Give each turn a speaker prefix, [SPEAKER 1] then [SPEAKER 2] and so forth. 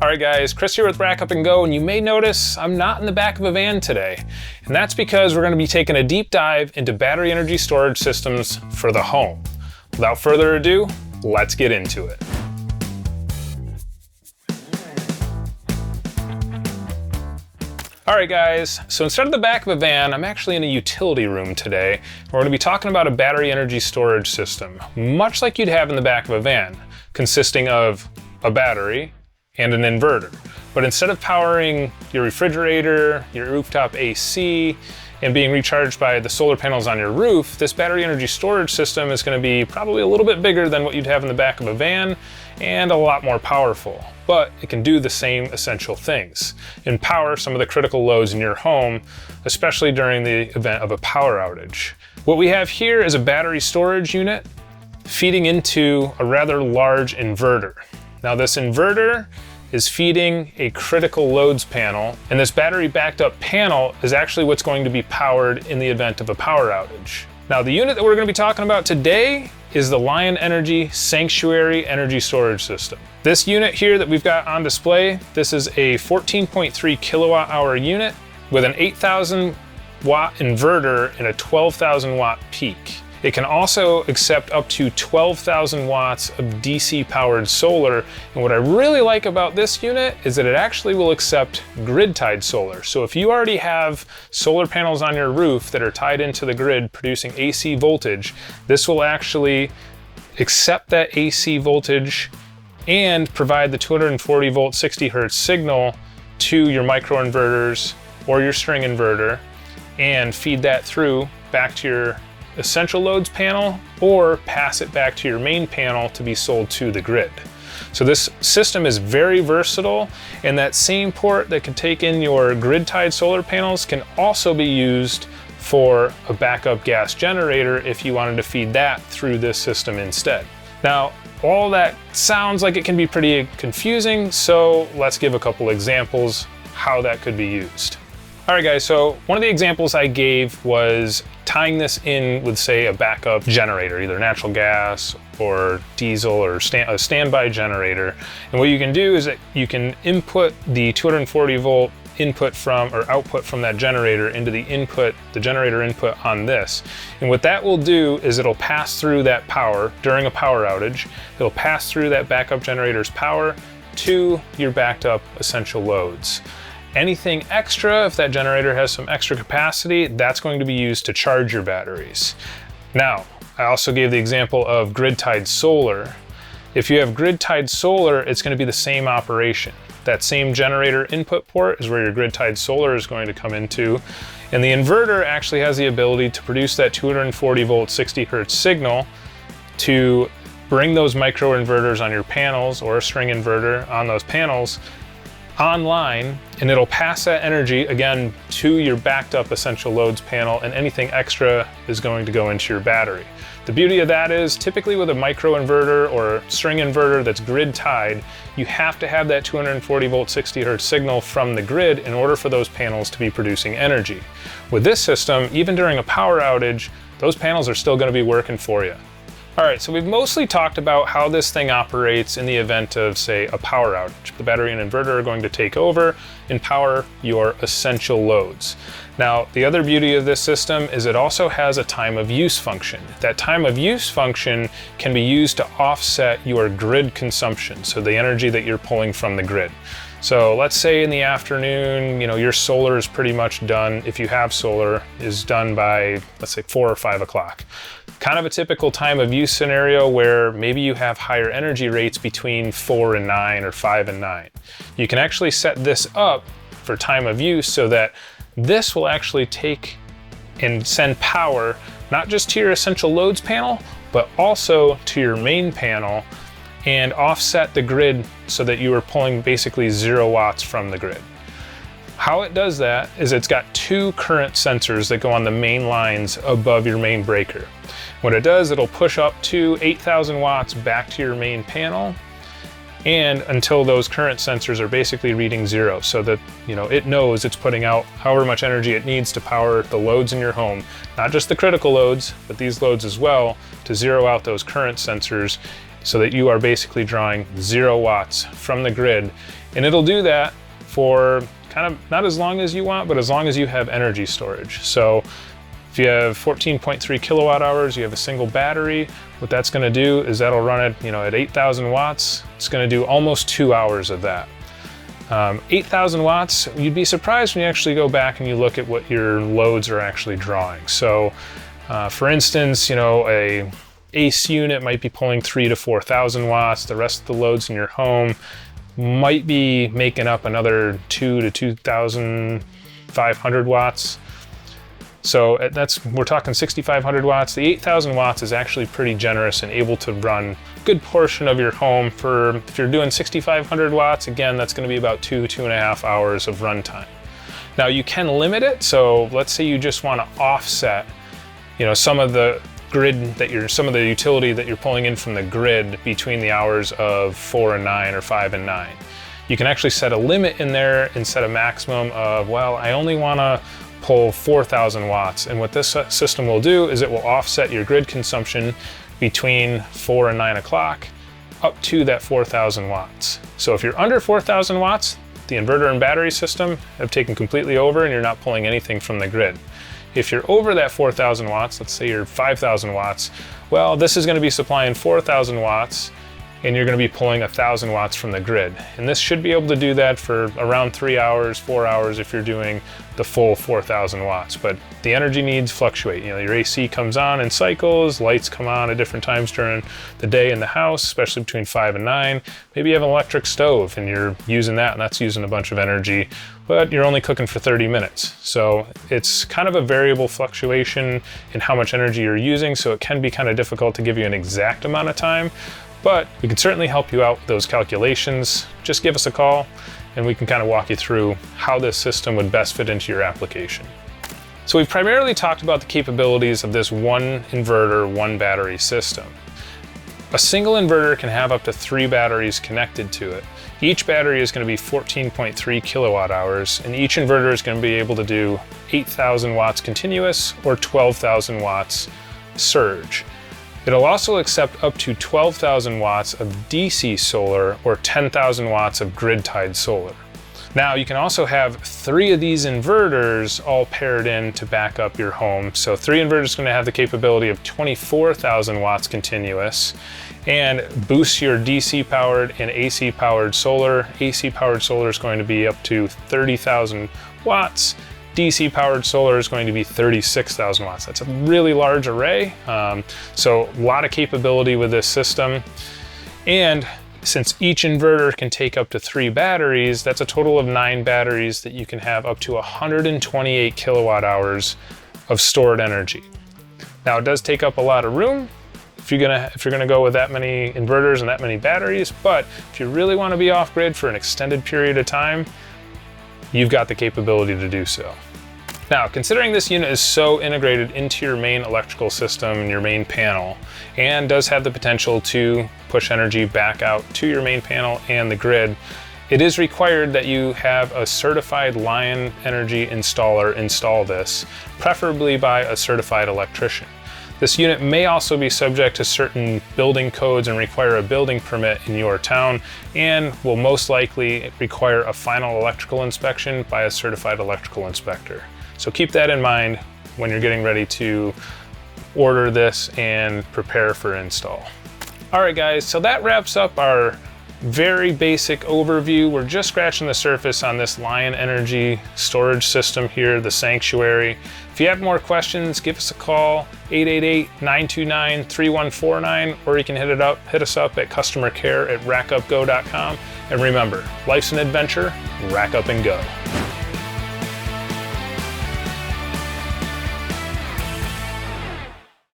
[SPEAKER 1] All right guys, Chris here with RackUp+Go, and you may notice I'm not in the back of a van today. And that's because we're gonna be taking a deep dive into battery energy storage systems for the home. Without further ado, let's get into it. All right guys, so instead of the back of a van, I'm actually in a utility room today. We're gonna be talking about a battery energy storage system, much like you'd have in the back of a van, consisting of a battery and an inverter. But instead of powering your refrigerator, your rooftop AC, and being recharged by the solar panels on your roof, this battery energy storage system is going to be probably a little bit bigger than what you'd have in the back of a van and a lot more powerful. But it can do the same essential things and power some of the critical loads in your home, especially during the event of a power outage. What we have here is a battery storage unit feeding into a rather large inverter. Now this inverter is feeding a critical loads panel, and this battery backed up panel is actually what's going to be powered in the event of a power outage. Now the unit that we're going to be talking about today is the Lion Energy Sanctuary Energy Storage System. This unit here that we've got on display, this is a 14.3 kilowatt hour unit with an 8,000 watt inverter and a 12,000 watt peak. It can also accept up to 12,000 watts of DC powered solar. And what I really like about this unit is that it actually will accept grid tied solar. So if you already have solar panels on your roof that are tied into the grid producing AC voltage, this will actually accept that AC voltage and provide the 240 volt 60 hertz signal to your microinverters or your string inverter and feed that through back to your essential loads panel or pass it back to your main panel to be sold to the grid. So this system is very versatile, and that same port that can take in your grid tied solar panels can also be used for a backup gas generator if you wanted to feed that through this system instead. Now, all that sounds like it can be pretty confusing, so let's give a couple examples how that could be used. All right guys, so one of the examples I gave was tying this in with, say, a backup generator, either natural gas or diesel or a standby generator. And what you can do is that you can input the 240 volt input from or output from that generator into the generator input on this. And what that will do is it'll pass through that power during a power outage. It'll pass through that backup generator's power to your backed up essential loads. Anything extra, if that generator has some extra capacity, that's going to be used to charge your batteries. Now, I also gave the example of grid-tied solar. If you have grid-tied solar, it's going to be the same operation. That same generator input port is where your grid-tied solar is going to come into. And the inverter actually has the ability to produce that 240 volt 60 hertz signal to bring those microinverters on your panels or a string inverter on those panels online, and it'll pass that energy again to your backed up essential loads panel, and anything extra is going to go into your battery. The beauty of that is typically with a microinverter or a string inverter that's grid tied, you have to have that 240 volt 60 hertz signal from the grid in order for those panels to be producing energy. With this system, even during a power outage, those panels are still going to be working for you. All right, so we've mostly talked about how this thing operates in the event of, say, a power outage. The battery and inverter are going to take over and power your essential loads. Now, the other beauty of this system is it also has a time of use function. That time of use function can be used to offset your grid consumption, so the energy that you're pulling from the grid. So let's say in the afternoon, your solar is pretty much done, if you have solar, is done by, let's say 4 or 5 o'clock. Kind of a typical time of use scenario where maybe you have higher energy rates between 4 and 9 or 5 and 9. You can actually set this up for time of use so that this will actually take and send power not just to your essential loads panel, but also to your main panel and offset the grid so that you are pulling basically 0 watts from the grid. How it does that is it's got 2 current sensors that go on the main lines above your main breaker. What it does, it'll push up to 8,000 watts back to your main panel, and until those current sensors are basically reading 0, so that it knows it's putting out however much energy it needs to power the loads in your home, not just the critical loads, but these loads as well, to zero out those current sensors so that you are basically drawing 0 watts from the grid And it'll do that for kind of not as long as you want, but as long as you have energy storage. So if you have 14.3 kilowatt hours, you have a single battery, what that's gonna do is that'll run it, at 8,000 watts. It's gonna do almost 2 hours of that. 8,000 watts, you'd be surprised when you actually go back and you look at what your loads are actually drawing. So for instance, a AC unit might be pulling 3,000 to 4,000 watts. The rest of the loads in your home might be making up another 2,000 to 2,500 watts. So we're talking 6,500 watts. The 8,000 watts is actually pretty generous and able to run a good portion of your home if you're doing 6,500 watts, again, that's gonna be about 2.5 hours of runtime. Now you can limit it. So let's say you just wanna offset, some of the some of the utility that you're pulling in from the grid between the hours of 4 and 9 or 5 and 9. You can actually set a limit in there and set a maximum of, well, I only wanna pull 4,000 watts. And what this system will do is it will offset your grid consumption between 4 and 9 o'clock up to that 4,000 watts. So if you're under 4,000 watts, the inverter and battery system have taken completely over and you're not pulling anything from the grid. If you're over that 4,000 watts, let's say you're 5,000 watts, well, this is gonna be supplying 4,000 watts and you're gonna be pulling 1,000 watts from the grid. And this should be able to do that for around 3 hours, 4 hours if you're doing the full 4,000 watts. But the energy needs fluctuate. Your AC comes on in cycles, lights come on at different times during the day in the house, especially between 5 and 9. Maybe you have an electric stove and you're using that and that's using a bunch of energy, but you're only cooking for 30 minutes. So it's kind of a variable fluctuation in how much energy you're using, so it can be kind of difficult to give you an exact amount of time. But we can certainly help you out with those calculations. Just give us a call and we can kind of walk you through how this system would best fit into your application. So we've primarily talked about the capabilities of this one inverter, one battery system. A single inverter can have up to 3 batteries connected to it. Each battery is going to be 14.3 kilowatt hours, and each inverter is going to be able to do 8,000 watts continuous or 12,000 watts surge. It'll also accept up to 12,000 watts of DC solar or 10,000 watts of grid-tied solar. Now you can also have 3 of these inverters all paired in to back up your home. So 3 inverters are going to have the capability of 24,000 watts continuous and boost your DC powered and AC powered solar. AC powered solar is going to be up to 30,000 watts. DC powered solar is going to be 36,000 watts. That's a really large array. So a lot of capability with this system. And since each inverter can take up to 3 batteries, that's a total of 9 batteries that you can have up to 128 kilowatt hours of stored energy. Now it does take up a lot of room if you're gonna go with that many inverters and that many batteries, but if you really want to be off grid for an extended period of time, you've got the capability to do so. Now, considering this unit is so integrated into your main electrical system and your main panel, and does have the potential to push energy back out to your main panel and the grid, it is required that you have a certified Lion Energy installer install this, preferably by a certified electrician. This unit may also be subject to certain building codes and require a building permit in your town, and will most likely require a final electrical inspection by a certified electrical inspector. So keep that in mind when you're getting ready to order this and prepare for install. All right guys, so that wraps up our very basic overview. We're just scratching the surface on this Lion Energy storage system here, the Sanctuary. If you have more questions, give us a call, 888-929-3149, or you can hit us up at customer care@RackUp+Go.com. And remember, life's an adventure, rack up and go.